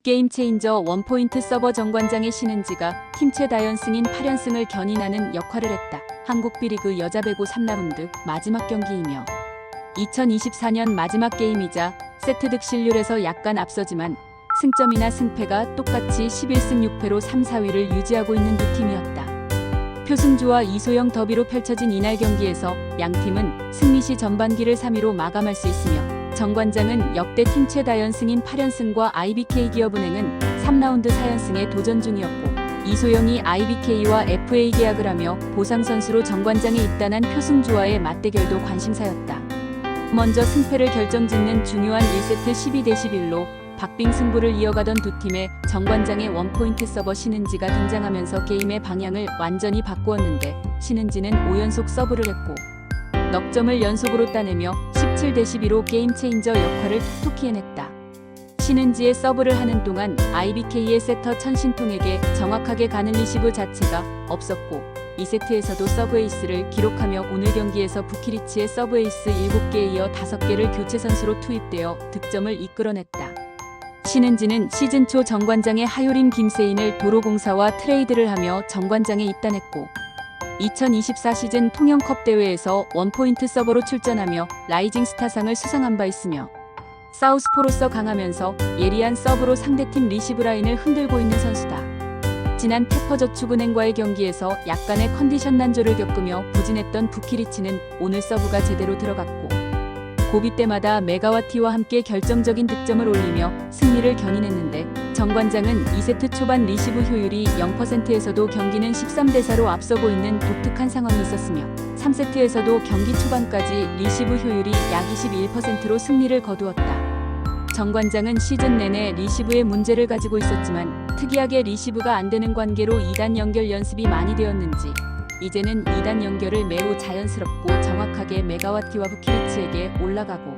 게임 체인저 원포인트 서버 정관장의 신은지가 팀 최다 연승인 8연승을 견인하는 역할을 했다. 한국 B리그 여자 배구 3라운드 마지막 경기이며 2024년 마지막 게임이자 세트 득실률에서 약간 앞서지만 승점이나 승패가 똑같이 11승 6패로 3, 4위를 유지하고 있는 두 팀이었다. 표승주와 이소영 더비로 펼쳐진 이날 경기에서 양팀은 승리 시 전반기를 3위로 마감할 수 있으며 정관장은 역대 팀 최다 연승인 8연승과 IBK 기업은행은 3라운드 4연승에 도전 중이었고 이소영이 IBK와 FA 계약을 하며 보상선수로 정관장에 입단한 표승주와의 맞대결도 관심사였다. 먼저 승패를 결정짓는 중요한 1세트 12대11로 박빙 승부를 이어가던 두 팀의 정관장의 원포인트 서버 신은지가 등장하면서 게임의 방향을 완전히 바꾸었는데 신은지는 5연속 서브를 했고 넉 점을 연속으로 따내며 17대12로 게임 체인저 역할을 톡톡히 해냈다. 신은지의 서브를 하는 동안 IBK의 세터 천신통에게 정확하게 가는 리시브 자체가 없었고 2세트에서도 서브 에이스를 기록하며 오늘 경기에서 부키리치의 서브 에이스 7개에 이어 5개를 교체 선수로 투입되어 득점을 이끌어냈다. 신은지는 시즌 초 정관장의 하효림 김세인을 도로공사와 트레이드를 하며 정관장에 입단했고 2024 시즌 통영컵 대회에서 원포인트 서버로 출전하며 라이징 스타상을 수상한 바 있으며 사우스포로서 강하면서 예리한 서브로 상대팀 리시브 라인을 흔들고 있는 선수다. 지난 페퍼저축은행과의 경기에서 약간의 컨디션 난조를 겪으며 부진했던 부키리치는 오늘 서브가 제대로 들어갔고 고비 때마다 메가와티와 함께 결정적인 득점을 올리며 승리를 견인했는데 정관장은 2세트 초반 리시브 효율이 0%에서도 경기는 13대4로 앞서고 있는 독특한 상황이 있었으며 3세트에서도 경기 초반까지 리시브 효율이 약 21%로 승리를 거두었다. 정관장은 시즌 내내 리시브에 문제를 가지고 있었지만 특이하게 리시브가 안 되는 관계로 2단 연결 연습이 많이 되었는지 이제는 2단 연결을 매우 자연스럽고 정확하게 메가와티와 부키리치에게 올라가고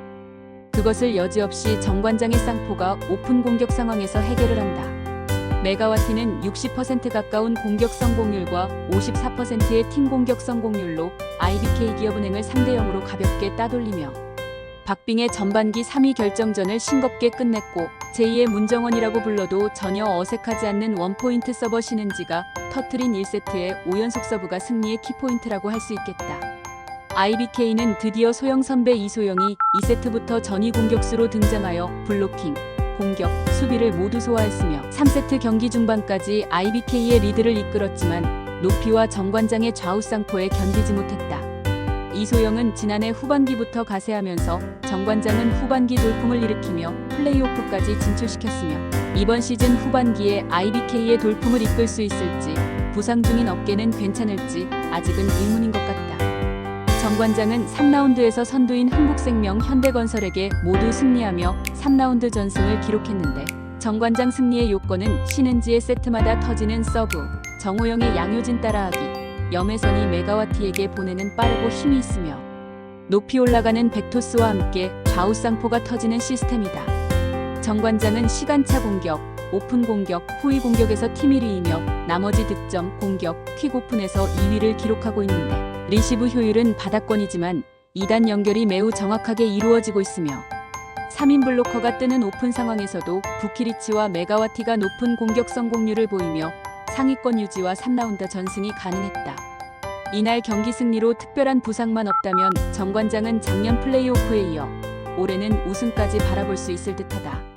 그것을 여지없이 정관장의 쌍포가 오픈 공격 상황에서 해결을 한다. 메가와티는 60% 가까운 공격 성공률과 54%의 팀 공격 성공률로 IBK 기업은행을 3대0으로 가볍게 따돌리며 박빙의 전반기 3위 결정전을 싱겁게 끝냈고 제2의 문정원이라고 불러도 전혀 어색하지 않는 원포인트 서버 신은지가 터트린 1세트의 5연속 서브가 승리의 키포인트라고 할 수 있겠다. IBK는 드디어 소영 선배 이소영이 2세트부터 전위 공격수로 등장하여 블로킹, 공격, 수비를 모두 소화했으며 3세트 경기 중반까지 IBK의 리드를 이끌었지만 높이와 정관장의 좌우 쌍포에 견디지 못했다. 이소영은 지난해 후반기부터 가세하면서 정관장은 후반기 돌풍을 일으키며 플레이오프까지 진출시켰으며 이번 시즌 후반기에 IBK의 돌풍을 이끌 수 있을지 부상 중인 어깨는 괜찮을지 아직은 의문인 것 같다. 정관장은 3라운드에서 선두인 흥국생명 현대건설에게 모두 승리하며 3라운드 전승을 기록했는데 정관장 승리의 요건은 신은지의 세트마다 터지는 서브, 정호영의 양효진 따라하기, 염혜선이 메가와티에게 보내는 빠르고 힘이 있으며 높이 올라가는 백토스와 함께 좌우 쌍포가 터지는 시스템이다. 정관장은 시간차 공격, 오픈 공격, 후위 공격에서 팀 1위이며 나머지 득점, 공격, 퀵오픈에서 2위를 기록하고 있는데 리시브 효율은 바닥권이지만 2단 연결이 매우 정확하게 이루어지고 있으며 3인 블로커가 뜨는 오픈 상황에서도 부키리치와 메가와티가 높은 공격 성공률을 보이며 상위권 유지와 3라운드 전승이 가능했다. 이날 경기 승리로 특별한 부상만 없다면 정관장은 작년 플레이오프에 이어 올해는 우승까지 바라볼 수 있을 듯하다.